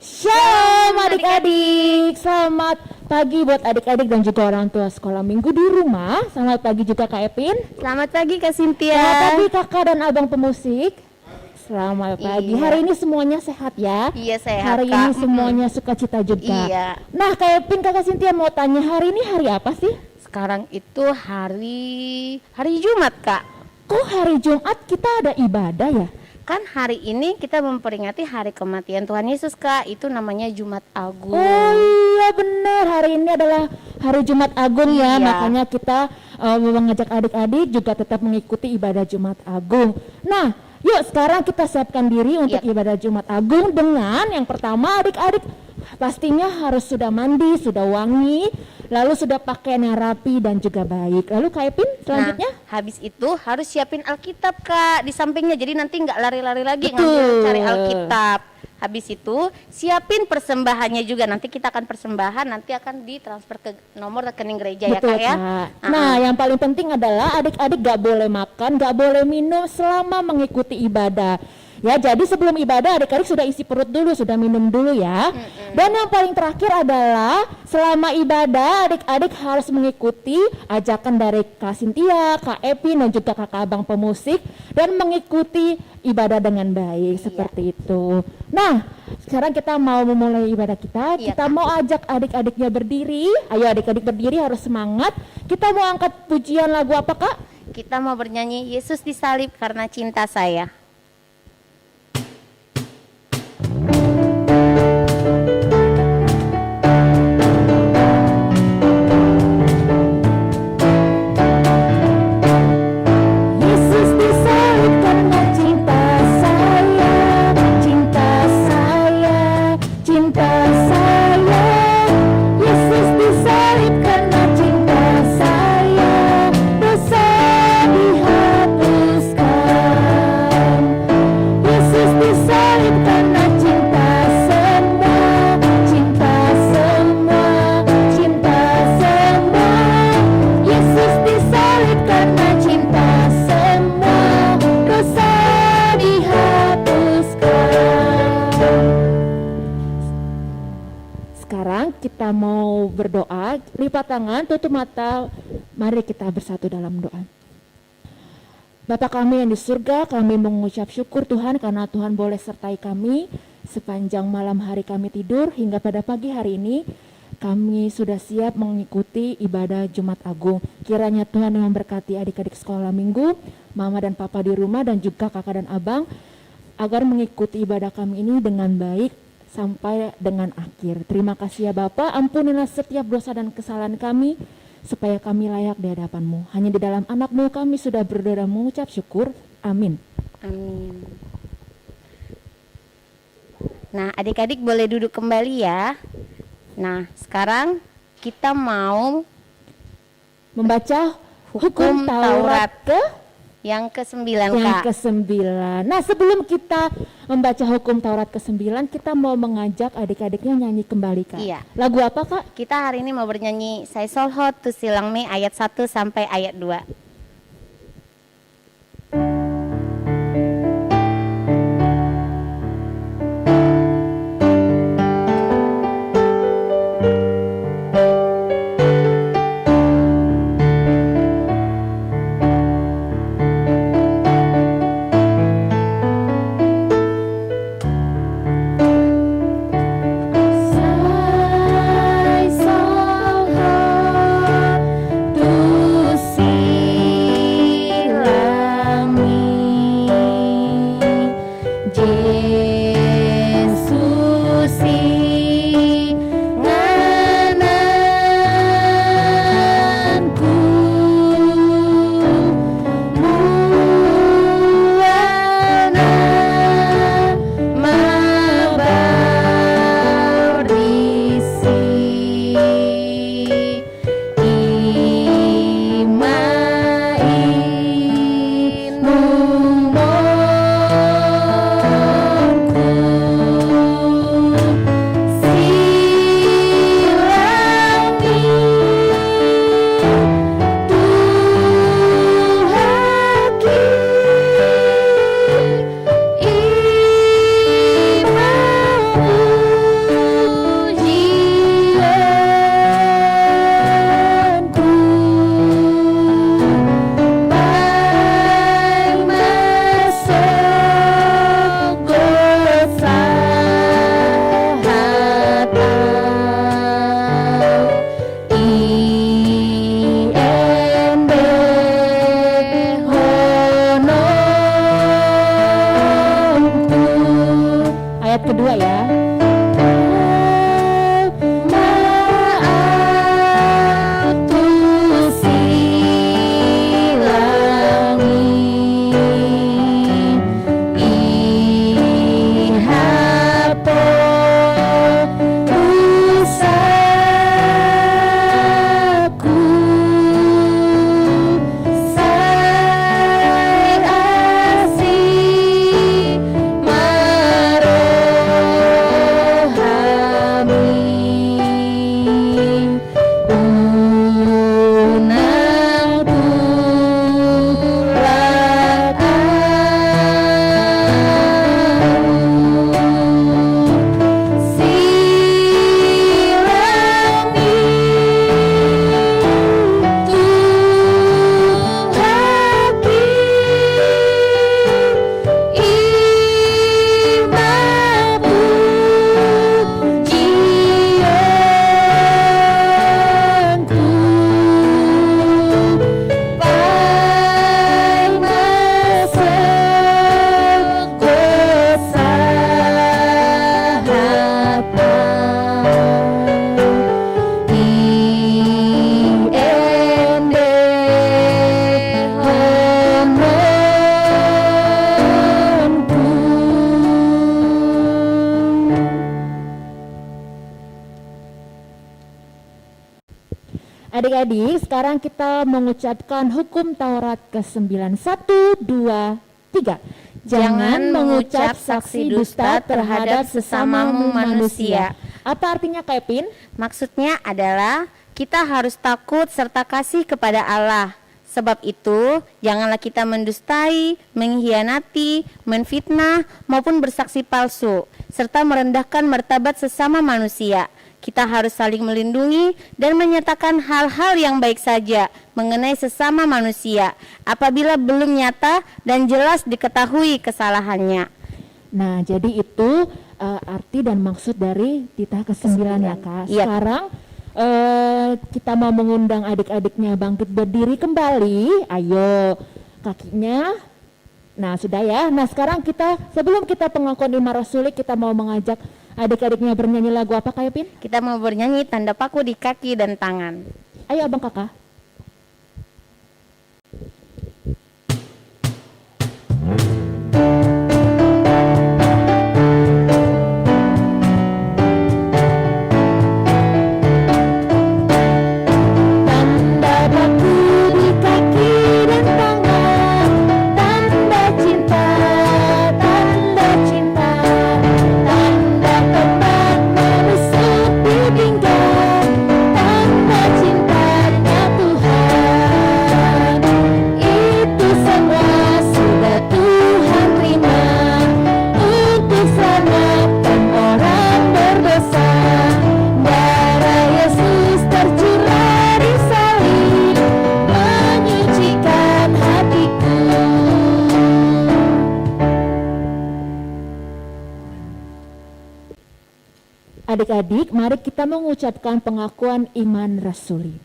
Shalom adik-adik, selamat pagi buat adik-adik dan juga orang tua sekolah minggu di rumah. Selamat pagi juga Kak Epin. Selamat pagi Kak Cynthia. Selamat pagi kakak dan abang pemusik. Selamat pagi. Iya. Hari ini semuanya sehat ya? Iya sehat Hari Kak. ini semuanya sukacita juga. Iya. Nah Kak Epin, kakak Cynthia mau tanya, hari ini hari apa sih? Sekarang itu hari Jumat Kak. Kok hari Jumat kita ada ibadah ya? Kan hari ini kita memperingati hari kematian Tuhan Yesus Kak. Itu namanya Jumat Agung. Oh iya benar, hari ini adalah hari Jumat Agung ya, Iya. makanya kita mengajak adik-adik juga tetap mengikuti ibadah Jumat Agung. Nah, yuk sekarang kita siapkan diri untuk Iya. ibadah Jumat Agung dengan yang pertama adik-adik pastinya harus sudah mandi, sudah wangi, lalu sudah pakaian yang rapi dan juga baik. Lalu Kak Epin selanjutnya? Nah, habis itu harus siapin Alkitab Kak di sampingnya. Jadi nanti nggak lari-lari lagi Betul. ngambil cari Alkitab. Habis itu siapin persembahannya juga. Nanti kita akan persembahan, nanti akan ditransfer ke nomor rekening gereja ya Betul Kak ya. Kak. Nah, yang paling penting adalah adik-adik gak boleh makan, gak boleh minum selama mengikuti ibadah. Ya, jadi sebelum ibadah adik-adik sudah isi perut dulu, sudah minum dulu ya. Dan yang paling terakhir adalah selama ibadah adik-adik harus mengikuti ajakan dari Kak Cynthia, Kak Epi dan juga kakak abang pemusik dan mengikuti ibadah dengan baik seperti itu. Nah, sekarang kita mau memulai ibadah kita. Iya, Kita mau ajak adik-adiknya berdiri. Ayo adik-adik berdiri, harus semangat. Kita mau angkat pujian lagu apa Kak? Kita mau bernyanyi Yesus disalib karena cinta saya. Yesus disalib karena cinta saya, cinta saya, cinta saya. Yesus disalib karena cinta saya, dosa dihapuskan. Yesus disalib karena cinta semua, cinta semua, cinta semua. Yesus disalib karena cinta semua, dosa dihapuskan. Sekarang kita mau berdoa, lipat tangan, tutup mata, mari kita bersatu dalam doa. Bapa kami yang di surga, kami mengucap syukur Tuhan karena Tuhan boleh sertai kami sepanjang malam hari kami tidur hingga pada pagi hari ini. Kami sudah siap mengikuti ibadah Jumat Agung. Kiranya Tuhan yang memberkati adik-adik sekolah minggu, mama dan papa di rumah dan juga kakak dan abang, agar mengikuti ibadah kami ini dengan baik sampai dengan akhir. Terima kasih ya Bapa, ampunilah setiap dosa dan kesalahan kami, supaya kami layak di hadapan-Mu. Hanya di dalam anak-Mu kami sudah berdoa dan mengucap syukur. Amin. Amin. Nah, adik-adik boleh duduk kembali ya. Nah, sekarang kita mau Membaca Hukum hukum Taurat yang ke-9 yang Kak. ke-9. Nah, sebelum kita membaca hukum Taurat ke-9, kita mau mengajak adik-adiknya nyanyi kembali Kak. Iya. Lagu apa Kak? Kita hari ini mau bernyanyi Sai Solho Tu Silang Me ayat 1 sampai ayat 2. Sai Solho Tu kedua ya. Adik-adik, sekarang kita mengucapkan hukum Taurat ke-9. 1, 2, 3. Jangan mengucap saksi dusta terhadap sesamamu manusia. Apa artinya, Kak Epin? Maksudnya adalah kita harus takut serta kasih kepada Allah. Sebab itu, janganlah kita mendustai, mengkhianati, menfitnah, maupun bersaksi palsu, serta merendahkan martabat sesama manusia. Kita harus saling melindungi dan menyatakan hal-hal yang baik saja mengenai sesama manusia apabila belum nyata dan jelas diketahui kesalahannya. Nah, jadi itu arti dan maksud dari titah ke-9 ya, Kak. Iya. Sekarang kita mau mengundang adik-adiknya bangkit berdiri kembali. Ayo, kakinya. Nah, sudah ya. Nah, sekarang sebelum kita pengakuan iman rasuli, kita mau mengajak adik-adiknya bernyanyi lagu apa, Kak Epin? Kita mau bernyanyi tanda paku di kaki dan tangan. Ayo abang kakak. Tanda paku di kaki dan tangan, tanda cinta, tanda cinta, tanda teman menusuk di pinggang, tanda cintanya Tuhan. Itu semua sudah Tuhan terima untuk selamatkan orang berdosa. Darah Yesus tercurah di salib menyucikan hatiku. Adik-adik, mari kita mengucapkan pengakuan iman rasuli.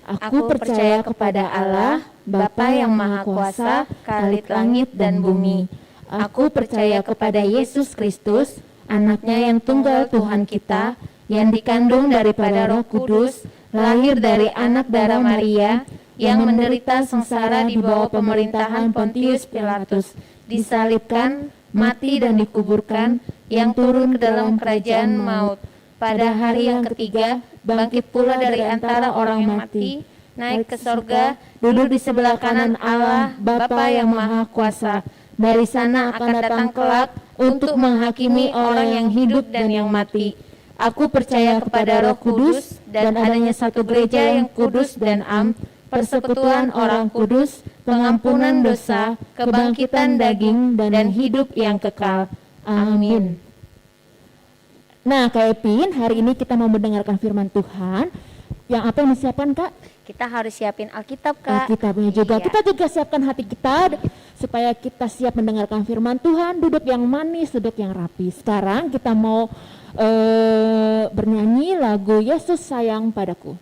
Aku percaya kepada Allah, Bapa yang Maha Kuasa, Khalid langit dan bumi. Aku percaya kepada Yesus Kristus, anaknya yang tunggal Tuhan kita, yang dikandung daripada Roh Kudus, lahir dari anak darah Maria, yang menderita sengsara di bawah pemerintahan Pontius Pilatus, disalibkan, mati dan dikuburkan, yang turun ke dalam kerajaan maut. Pada hari yang ketiga, bangkit pula dari antara orang mati, naik ke sorga, duduk di sebelah kanan Allah, Bapa yang Maha Kuasa. Dari sana akan datang kelak untuk menghakimi orang yang hidup dan yang mati. Aku percaya kepada Roh Kudus dan adanya satu gereja yang kudus dan am, persekutuan orang kudus, pengampunan dosa, kebangkitan daging, dan hidup yang kekal. Amin. Nah, Kak Epin, hari ini kita mau mendengarkan firman Tuhan. Yang apa yang disiapkan, Kak? Kita harus siapin Alkitab, Kak. Alkitabnya juga. Iya. Kita juga siapkan hati kita supaya kita siap mendengarkan firman Tuhan, duduk yang manis, duduk yang rapi. Sekarang kita mau bernyanyi lagu Yesus Sayang Padaku.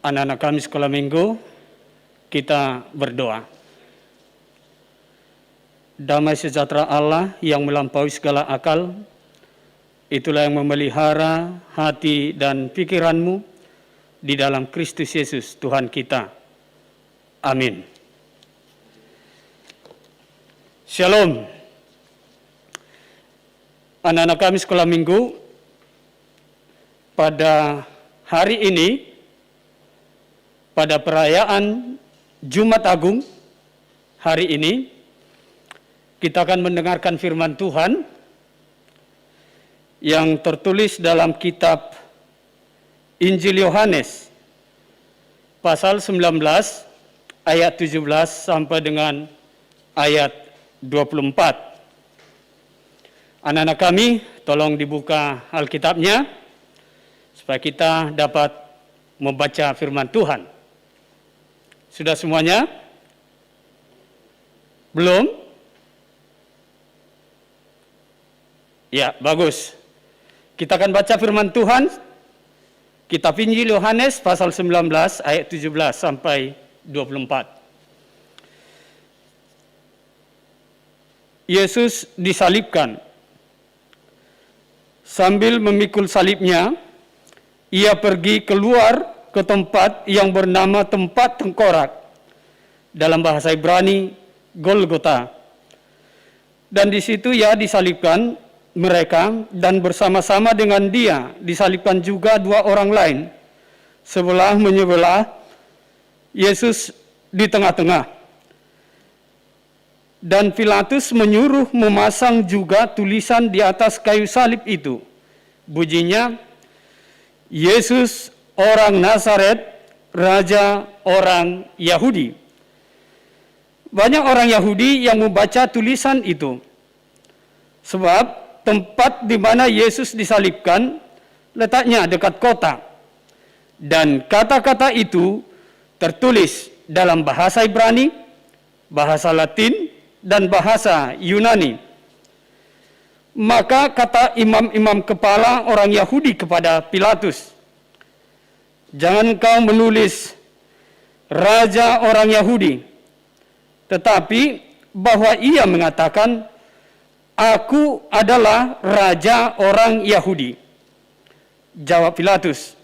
Anak-anak kami sekolah minggu, kita berdoa. Damai sejahtera Allah yang melampaui segala akal, itulah yang memelihara hati dan pikiranmu di dalam Kristus Yesus Tuhan kita. Amin. Shalom. Anak-anak kami sekolah minggu, pada hari ini, pada perayaan Jumat Agung, hari ini, kita akan mendengarkan firman Tuhan yang tertulis dalam kitab Injil Yohanes, pasal 19, ayat 17 sampai dengan ayat 24. Anak-anak kami, tolong dibuka Alkitabnya, supaya kita dapat membaca firman Tuhan. Sudah semuanya? Belum? Ya, bagus. Kita akan baca firman Tuhan, kitab Injil Yohanes pasal 19 ayat 17 sampai 24. Yesus disalibkan. Sambil memikul salibnya, ia pergi keluar ke tempat yang bernama tempat tengkorak, dalam bahasa Ibrani Golgota. Dan di situ ia disalibkan mereka, dan bersama-sama dengan dia disalibkan juga dua orang lain, sebelah menyebelah, Yesus di tengah-tengah. Dan Pilatus menyuruh memasang juga tulisan di atas kayu salib itu. Bunyinya, Yesus orang Nazaret, Raja orang Yahudi. Banyak orang Yahudi yang membaca tulisan itu, sebab tempat di mana Yesus disalibkan letaknya dekat kota. Dan kata-kata itu tertulis dalam bahasa Ibrani, bahasa Latin, dan bahasa Yunani. Maka kata imam-imam kepala orang Yahudi kepada Pilatus, "Jangan kau menulis Raja orang Yahudi, tetapi bahwa ia mengatakan, Aku adalah Raja orang Yahudi." Jawab Pilatus,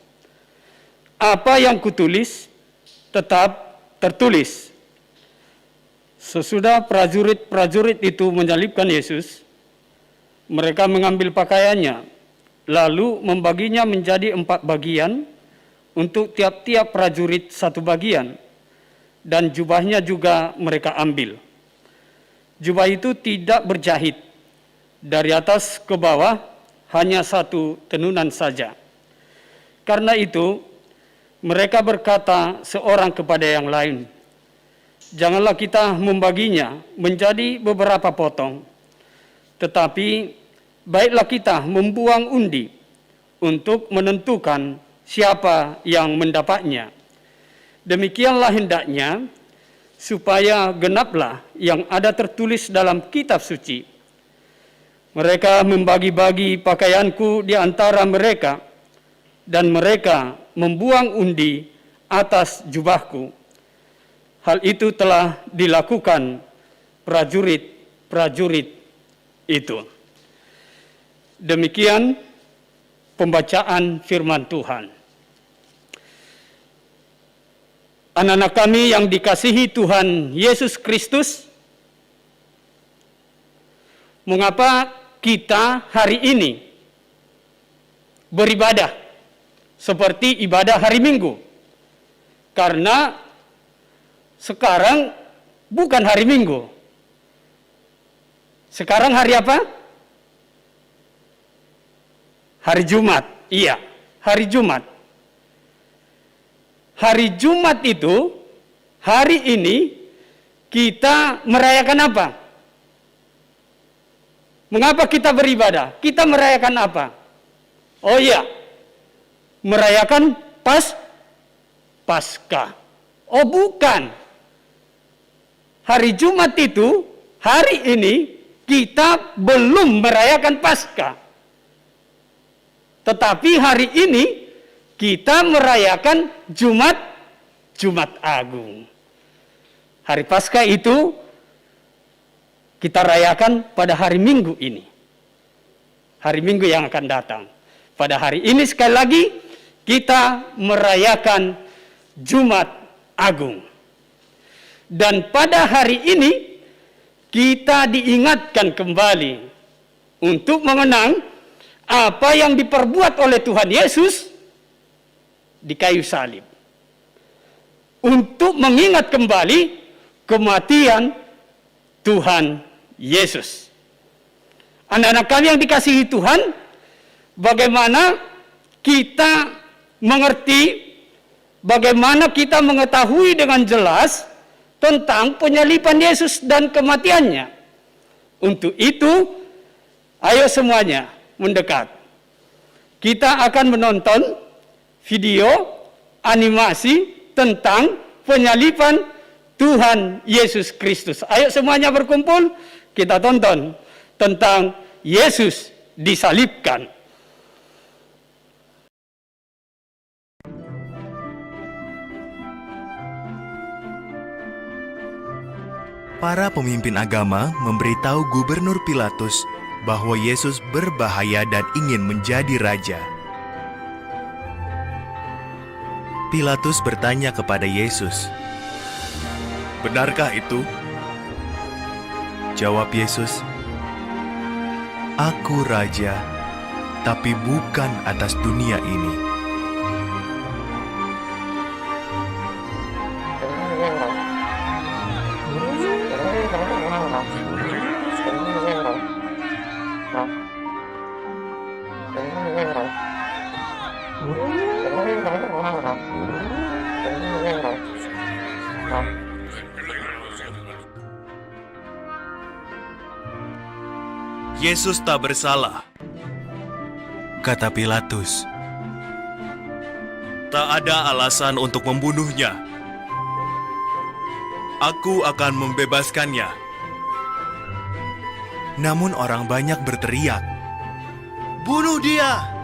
"Apa yang kutulis tetap tertulis." Sesudah prajurit-prajurit itu menyalibkan Yesus, mereka mengambil pakaiannya, lalu membaginya menjadi 4 bagian, untuk tiap-tiap prajurit 1 bagian, dan jubahnya juga mereka ambil. Jubah itu tidak berjahit, dari atas ke bawah hanya 1 tenunan saja. Karena itu, mereka berkata seorang kepada yang lain, "Janganlah kita membaginya menjadi beberapa potong, tetapi baiklah kita membuang undi untuk menentukan siapa yang mendapatnya. Demikianlah hendaknya, supaya genaplah yang ada tertulis dalam kitab suci. Mereka membagi-bagi pakaianku di antara mereka, dan mereka membuang undi atas jubahku. Hal itu telah dilakukan prajurit-prajurit itu." Demikian pembacaan firman Tuhan. Anak-anak kami yang dikasihi Tuhan Yesus Kristus, mengapa kita hari ini beribadah seperti ibadah hari Minggu? Karena sekarang bukan hari Minggu. Sekarang hari apa? Hari Jumat. Iya, hari Jumat. Hari Jumat itu, hari ini kita merayakan apa? Mengapa kita beribadah? Kita merayakan apa? Oh iya, merayakan Paskah. Oh bukan. Hari Jumat itu, hari ini kita belum merayakan Paskah. Tetapi hari ini kita merayakan Jumat Agung. Hari Paskah itu kita rayakan pada hari Minggu ini. Hari Minggu yang akan datang. Pada hari ini sekali lagi kita merayakan Jumat Agung. Dan pada hari ini kita diingatkan kembali untuk mengenang apa yang diperbuat oleh Tuhan Yesus di kayu salib. Untuk mengingat kembali kematian Tuhan Yesus. Anak-anak kami yang dikasihi Tuhan, bagaimana kita mengerti, bagaimana kita mengetahui dengan jelas tentang penyaliban Yesus dan kematiannya. Untuk itu, ayo semuanya mendekat. Kita akan menonton video animasi tentang penyaliban Tuhan Yesus Kristus. Ayo semuanya berkumpul, kita tonton tentang Yesus disalibkan. Para pemimpin agama memberitahu Gubernur Pilatus bahwa Yesus berbahaya dan ingin menjadi raja. Pilatus bertanya kepada Yesus, "Benarkah itu?" Jawab Yesus, "Aku raja, tapi bukan atas dunia ini." Yesus tak bersalah, kata Pilatus. Tak ada alasan untuk membunuhnya. Aku akan membebaskannya. Namun orang banyak berteriak, "Bunuh dia!"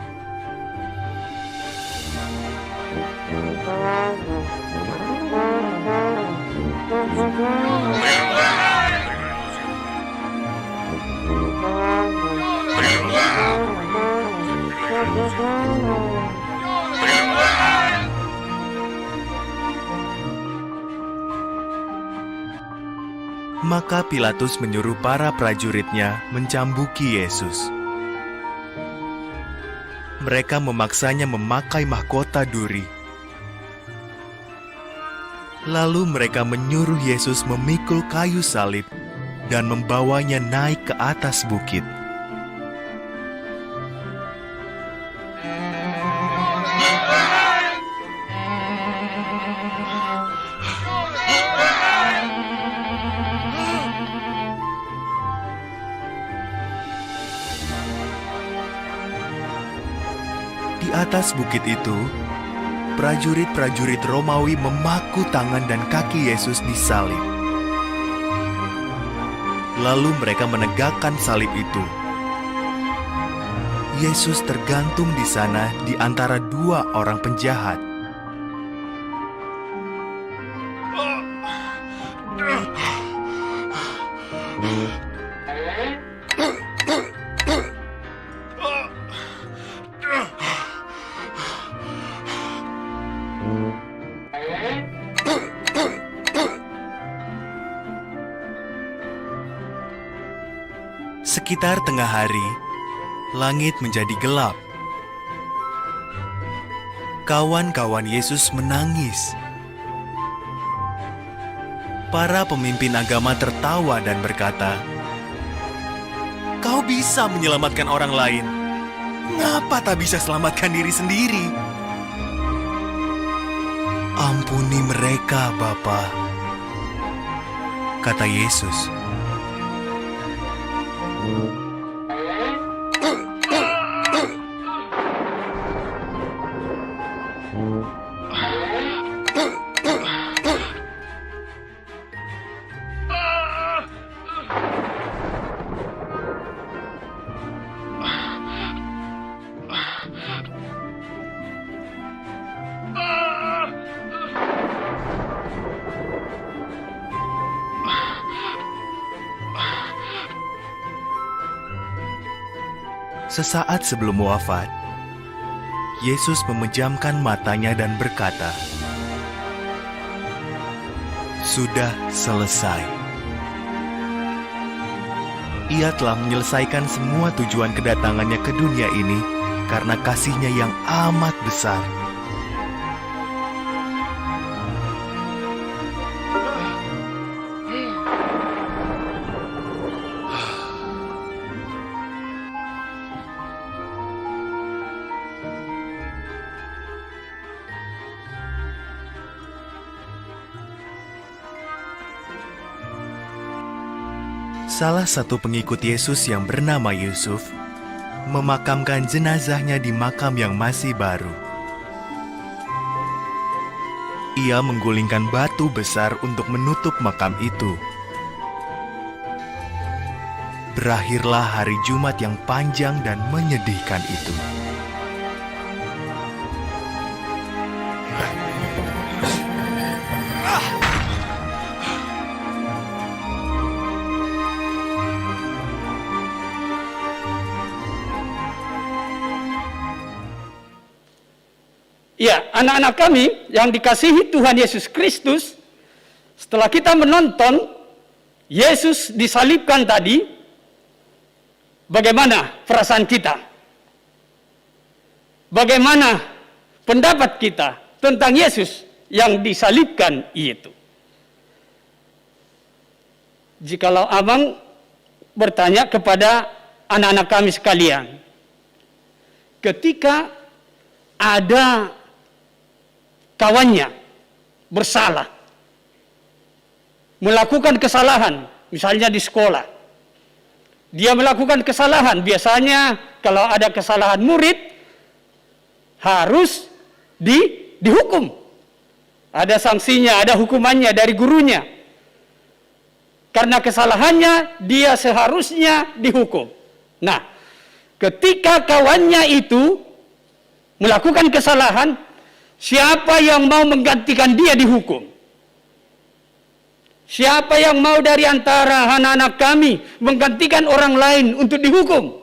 Maka Pilatus menyuruh para prajuritnya mencambuki Yesus. Mereka memaksanya memakai mahkota duri. Lalu mereka menyuruh Yesus memikul kayu salib dan membawanya naik ke atas bukit. Di atas bukit itu, prajurit-prajurit Romawi memaku tangan dan kaki Yesus disalib. Lalu mereka menegakkan salib itu. Yesus tergantung di sana di antara dua orang penjahat. Sekitar tengah hari, langit menjadi gelap. Kawan-kawan Yesus menangis. Para pemimpin agama tertawa dan berkata, "Kau bisa menyelamatkan orang lain. Ngapa tak bisa selamatkan diri sendiri?" "Ampuni mereka, Bapa," kata Yesus. Sesaat sebelum wafat, Yesus memejamkan matanya dan berkata, "Sudah selesai." Ia telah menyelesaikan semua tujuan kedatangannya ke dunia ini karena kasih-Nya yang amat besar. Salah satu pengikut Yesus yang bernama Yusuf memakamkan jenazahnya di makam yang masih baru. Ia menggulingkan batu besar untuk menutup makam itu. Berakhirlah hari Jumat yang panjang dan menyedihkan itu. Ya, anak-anak kami yang dikasihi Tuhan Yesus Kristus, setelah kita menonton Yesus disalibkan tadi, bagaimana perasaan kita? Bagaimana pendapat kita tentang Yesus yang disalibkan itu? Jikalau abang bertanya kepada anak-anak kami sekalian, ketika ada kawannya bersalah, melakukan kesalahan, misalnya di sekolah, dia melakukan kesalahan, biasanya kalau ada kesalahan murid, harus dihukum. Ada sanksinya, ada hukumannya dari gurunya. Karena kesalahannya, dia seharusnya dihukum. Nah, ketika kawannya itu melakukan kesalahan, siapa yang mau menggantikan dia dihukum? Siapa yang mau dari antara anak-anak kami menggantikan orang lain untuk dihukum?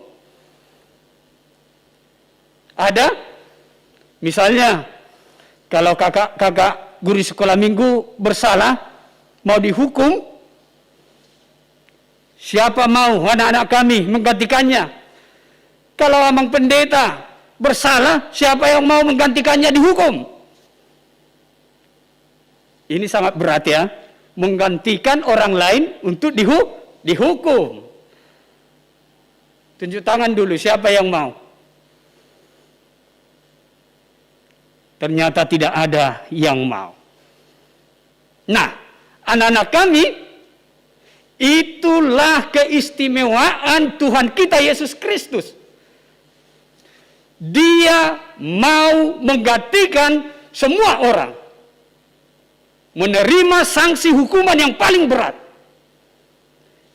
Ada? Misalnya, kalau kakak guru sekolah minggu bersalah, mau dihukum, siapa mau anak-anak kami menggantikannya? Kalau amang pendeta bersalah, siapa yang mau menggantikannya dihukum? Ini sangat berat ya, menggantikan orang lain untuk dihukum. Tunjuk tangan dulu, siapa yang mau? Ternyata tidak ada yang mau. Nah, anak-anak kami, itulah keistimewaan Tuhan kita Yesus Kristus. Dia mau menggantikan semua orang, menerima sanksi hukuman yang paling berat.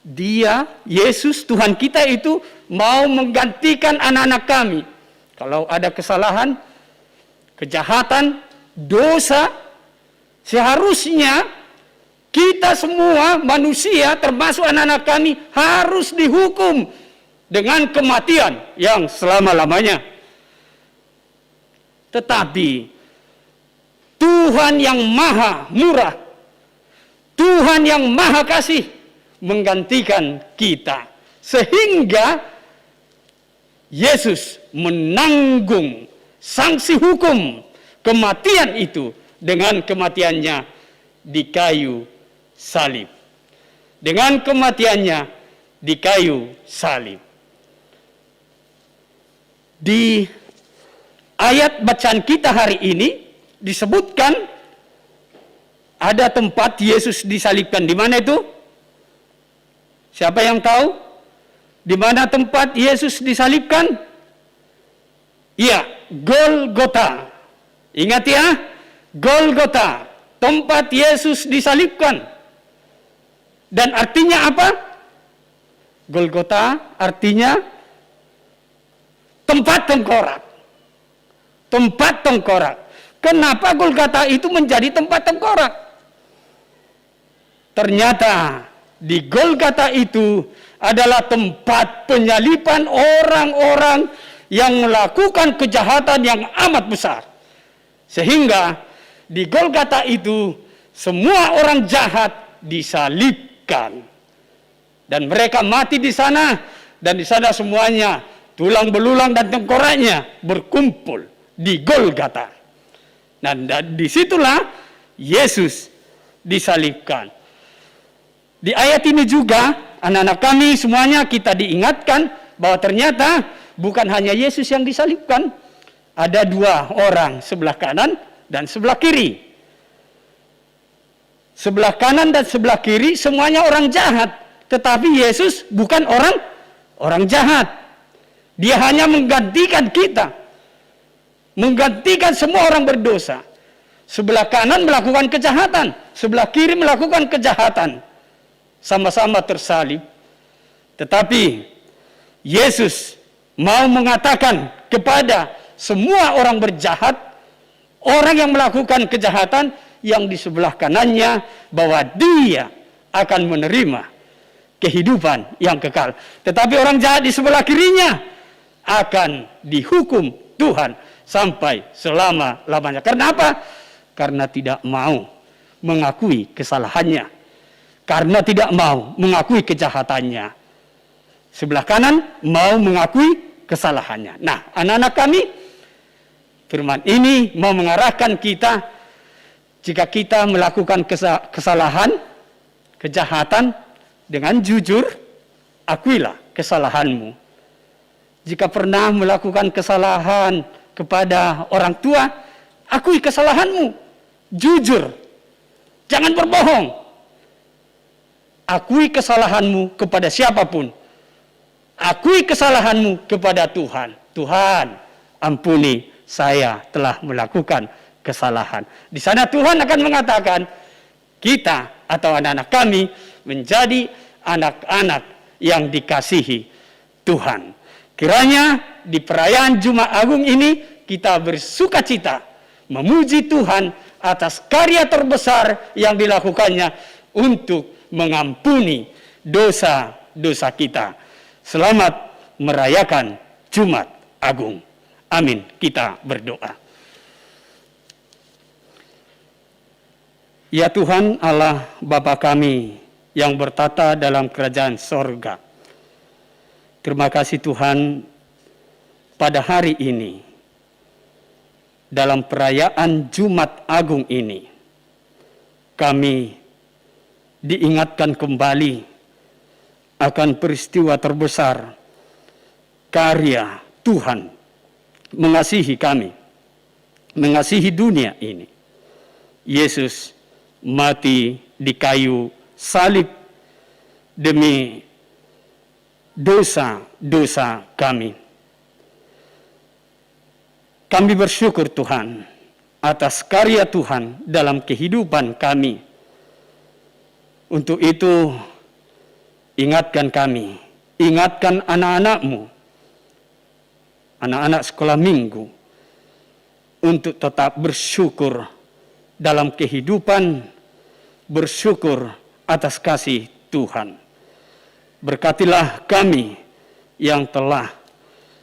Dia, Yesus, Tuhan kita itu mau menggantikan anak-anak kami. Kalau ada kesalahan, kejahatan, dosa, seharusnya kita semua manusia, termasuk anak-anak kami, harus dihukum dengan kematian yang selama-lamanya. Tetapi Tuhan yang maha murah, Tuhan yang maha kasih menggantikan kita, sehingga Yesus menanggung sanksi hukum kematian itu dengan kematiannya di kayu salib. Dengan kematiannya di kayu salib. Di ayat bacaan kita hari ini disebutkan ada tempat Yesus disalibkan. Di mana itu? Siapa yang tahu? Di mana tempat Yesus disalibkan? Iya, Golgota. Ingat ya, Golgota, tempat Yesus disalibkan. Dan artinya apa? Golgota artinya tempat tengkorak. Tempat tengkorak. Kenapa Golgota itu menjadi tempat tengkorak? Ternyata di Golgota itu adalah tempat penyaliban orang-orang yang melakukan kejahatan yang amat besar. Sehingga di Golgota itu semua orang jahat disalibkan. Dan mereka mati di sana, dan di sana semuanya tulang belulang dan tengkoraknya berkumpul di Golgota. Dan disitulah Yesus disalibkan. Di ayat ini juga anak-anak kami semuanya kita diingatkan bahwa ternyata bukan hanya Yesus yang disalibkan, ada dua orang sebelah kanan dan sebelah kiri. Sebelah kanan dan sebelah kiri semuanya orang jahat, tetapi Yesus bukan orang jahat. Dia hanya menggantikan kita, menggantikan semua orang berdosa. Sebelah kanan melakukan kejahatan, sebelah kiri melakukan kejahatan, sama-sama tersalib. Tetapi Yesus mau mengatakan kepada semua orang berjahat, orang yang melakukan kejahatan, yang di sebelah kanannya, bahwa dia akan menerima kehidupan yang kekal. Tetapi orang jahat di sebelah kirinya akan dihukum Tuhan sampai selama-lamanya. Karena apa? Karena tidak mau mengakui kesalahannya. Karena tidak mau mengakui kejahatannya. Sebelah kanan mau mengakui kesalahannya. Nah, anak-anak kami, firman ini mau mengarahkan kita, jika kita melakukan kesalahan, kejahatan, dengan jujur, akuilah kesalahanmu. Jika pernah melakukan kesalahan kepada orang tua, akui kesalahanmu. Jujur, jangan berbohong. Akui kesalahanmu kepada siapapun. Akui kesalahanmu kepada Tuhan. Tuhan, ampuni saya telah melakukan kesalahan. Di sana Tuhan akan mengatakan, kita atau anak-anak kami menjadi anak-anak yang dikasihi Tuhan. Kiranya di perayaan Jumat Agung ini kita bersuka cita, memuji Tuhan atas karya terbesar yang dilakukannya untuk mengampuni dosa-dosa kita. Selamat merayakan Jumat Agung. Amin. Kita berdoa. Ya Tuhan Allah Bapa kami yang bertata dalam kerajaan sorga. Terima kasih Tuhan, pada hari ini, dalam perayaan Jumat Agung ini, kami diingatkan kembali akan peristiwa terbesar karya Tuhan mengasihi kami, mengasihi dunia ini. Yesus mati di kayu salib demi dosa-dosa kami. Kami bersyukur Tuhan atas karya Tuhan dalam kehidupan kami. Untuk itu, ingatkan kami, ingatkan anak-anak-Mu, anak-anak sekolah minggu, untuk tetap bersyukur dalam kehidupan, bersyukur atas kasih Tuhan. Berkatilah kami yang telah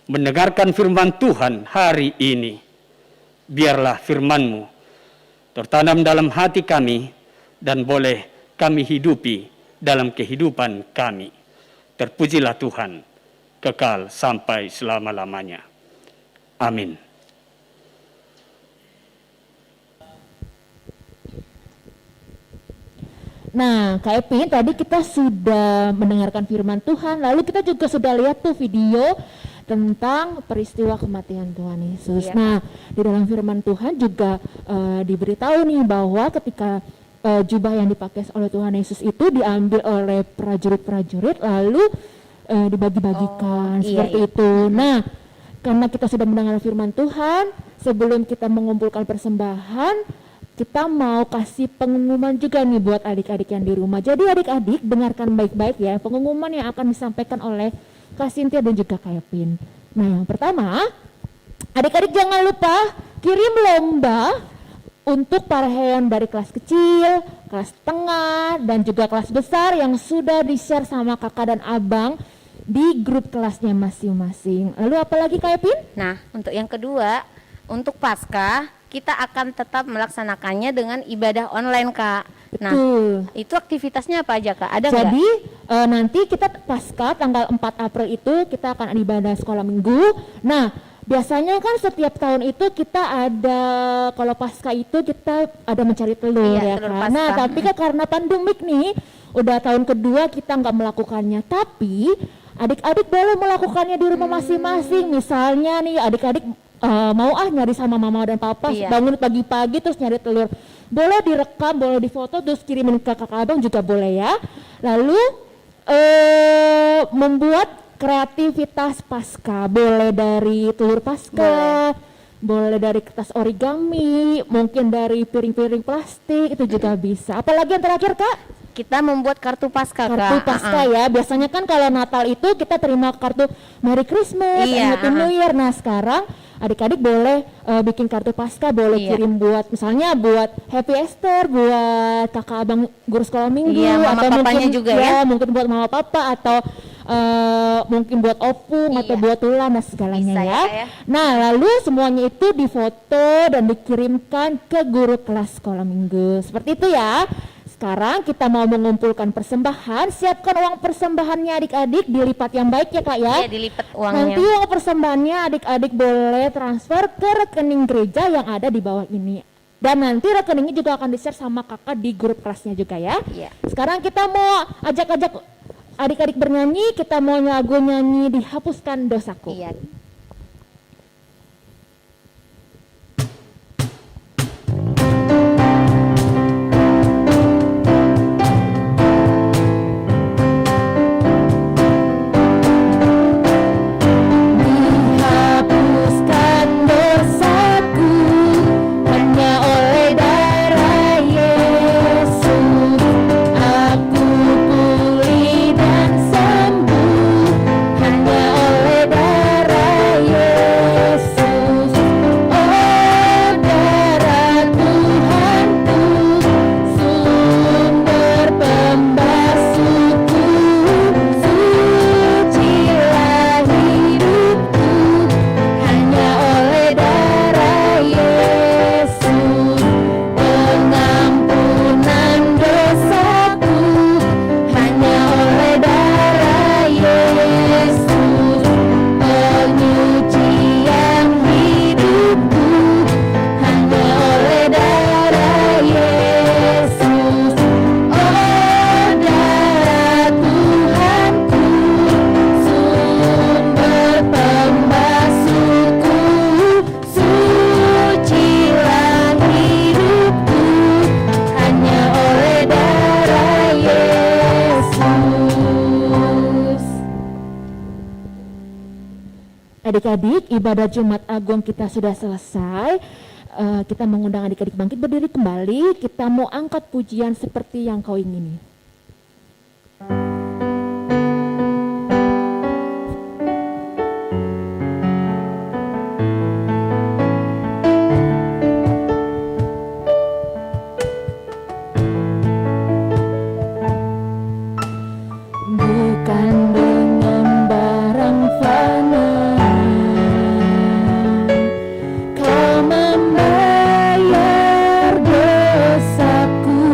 mendengarkan firman Tuhan hari ini. Biarlah firman-Mu tertanam dalam hati kami dan boleh kami hidupi dalam kehidupan kami. Terpujilah Tuhan, kekal sampai selama-lamanya. Amin. Nah, Kak Epin, tadi kita sudah mendengarkan firman Tuhan, lalu kita juga sudah lihat tuh video tentang peristiwa kematian Tuhan Yesus. Iya. Nah, di dalam firman Tuhan juga diberitahu nih bahwa ketika jubah yang dipakai oleh Tuhan Yesus itu diambil oleh prajurit-prajurit lalu dibagi-bagikan seperti itu. Nah, karena kita sudah mendengar firman Tuhan, sebelum kita mengumpulkan persembahan, kita mau kasih pengumuman juga nih buat adik-adik yang di rumah. Jadi adik-adik dengarkan baik-baik ya pengumuman yang akan disampaikan oleh Kak Cynthia dan juga Kak Epin. Nah, yang pertama, adik-adik jangan lupa kirim lomba untuk para hewan dari kelas kecil, kelas tengah, dan juga kelas besar yang sudah di-share sama kakak dan abang di grup kelasnya masing-masing. Lalu apalagi Kak Epin? Nah, untuk yang kedua, untuk Paskah kita akan tetap melaksanakannya dengan ibadah online, Kak. Nah, Betul. itu aktivitasnya apa aja, Kak? Ada nggak? Jadi nanti kita pasca tanggal 4 April itu kita akan ada ibadah sekolah minggu. Nah, biasanya kan setiap tahun itu kita ada, kalau pasca itu kita ada mencari telur, Iya, ya telur kan. Nah, Paskah. tapi kan karena pandemik nih, udah tahun kedua kita nggak melakukannya. Tapi adik-adik boleh melakukannya di rumah masing-masing. Misalnya nih adik-adik mau nyari sama mama dan papa, Iya. bangun pagi-pagi terus nyari telur. Boleh direkam, boleh difoto terus kirimin ke kakak abang juga boleh ya. Lalu membuat kreativitas pasca, boleh dari telur pasca, boleh dari kertas origami, mungkin dari piring-piring plastik, itu juga bisa. Apalagi yang terakhir Kak? Kita membuat kartu Paskah, Kak. Kartu pasca ya. Biasanya kan kalau Natal itu kita terima kartu Merry Christmas, Iya, Happy New Year. Nah, sekarang adik-adik boleh bikin kartu pasca, boleh Iya. kirim buat misalnya buat Happy Easter, buat kakak abang guru sekolah minggu, Iya, mama atau papanya mungkin juga ya. mungkin buat mama papa atau mungkin buat opung atau Iya. buat tulang dan segalanya Bisa ya. ya, Kak, ya. Nah, lalu semuanya itu difoto dan dikirimkan ke guru kelas sekolah minggu. Seperti itu ya. Sekarang kita mau mengumpulkan persembahan, siapkan uang persembahannya adik-adik, dilipat yang baik ya Kak ya. Iya, dilipat uangnya. Nanti uang persembahannya adik-adik boleh transfer ke rekening gereja yang ada di bawah ini. Dan nanti rekeningnya juga akan di-share sama kakak di grup kelasnya juga ya. Iya. Sekarang kita mau ajak-ajak adik-adik bernyanyi, kita mau lagu nyanyi Dihapuskan Dosaku. Iya. Dihapuskan dosaku hanya oleh darah Yesus. Aku pulih dan sembuh hanya oleh darah Yesus. Oh, darah Tuhanku, sumber pembasuhku, sucilah hidupku hanya oleh darah Yesus. Pengampunan dosaku hanya oleh darah Yesus. Penyucian hidupku hanya oleh darah Yesus. Oh, darah Tuhanku, sumber pembasuhku, sucilah hidupku hanya oleh darah Yesus. Adik-adik, ibadah Jumat Agung kita sudah selesai. Kita mengundang adik-adik bangkit berdiri kembali. Kita mau angkat pujian seperti yang kau ingini. Bukan dengan barang fana kau membayar dosaku.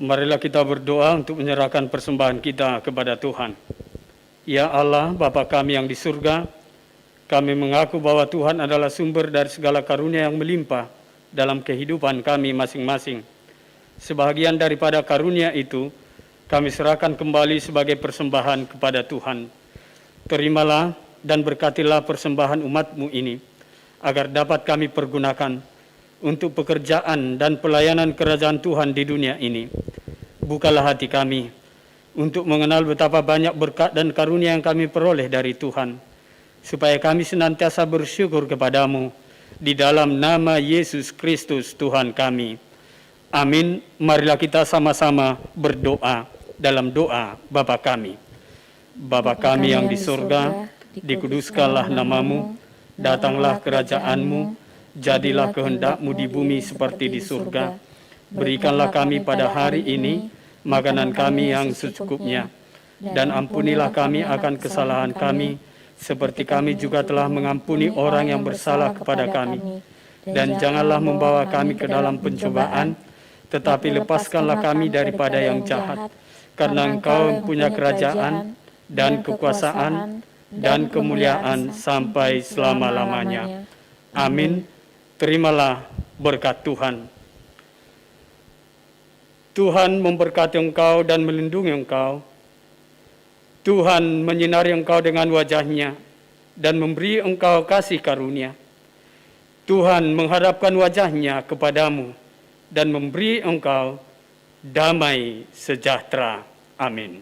Marilah kita berdoa untuk menyerahkan persembahan kita kepada Tuhan. Ya Allah, Bapa kami yang di surga, kami mengaku bahwa Tuhan adalah sumber dari segala karunia yang melimpah dalam kehidupan kami masing-masing. Sebahagian daripada karunia itu, kami serahkan kembali sebagai persembahan kepada Tuhan. Terimalah dan berkatilah persembahan umat-Mu ini, agar dapat kami pergunakan untuk pekerjaan dan pelayanan kerajaan Tuhan di dunia ini. Bukalah hati kami untuk mengenal betapa banyak berkat dan karunia yang kami peroleh dari Tuhan, supaya kami senantiasa bersyukur kepadamu di dalam nama Yesus Kristus Tuhan kami. Amin. Marilah kita sama-sama berdoa dalam doa Bapa kami. Bapa kami yang di surga, dikuduskanlah namamu, datanglah kerajaanmu, jadilah kehendak-Mu di bumi seperti di surga. Berikanlah kami pada hari ini makanan kami yang secukupnya, dan ampunilah kami akan kesalahan kami, seperti kami juga telah mengampuni orang yang bersalah kepada kami. Dan janganlah membawa kami ke dalam pencobaan, tetapi lepaskanlah kami daripada yang jahat. Karena Engkau punya kerajaan dan kekuasaan dan kemuliaan sampai selama-lamanya. Amin. Terimalah berkat Tuhan. Tuhan memberkati engkau dan melindungi engkau. Tuhan menyinari engkau dengan wajah-Nya dan memberi engkau kasih karunia. Tuhan menghadapkan wajah-Nya kepadamu dan memberi engkau damai sejahtera. Amin.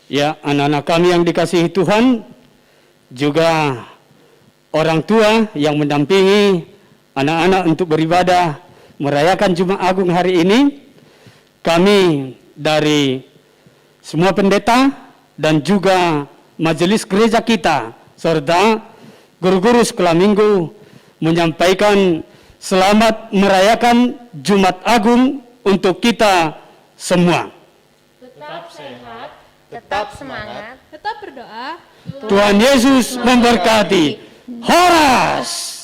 Ya, anak-anak kami yang dikasihi Tuhan, juga orang tua yang mendampingi anak-anak untuk beribadah merayakan Jumat Agung hari ini, kami dari semua pendeta dan juga majelis gereja kita serta guru-guru sekolah minggu menyampaikan selamat merayakan Jumat Agung untuk kita semua. Tetap sehat, tetap semangat, Tetap berdoa. Tuhan Yesus memberkati. Horas.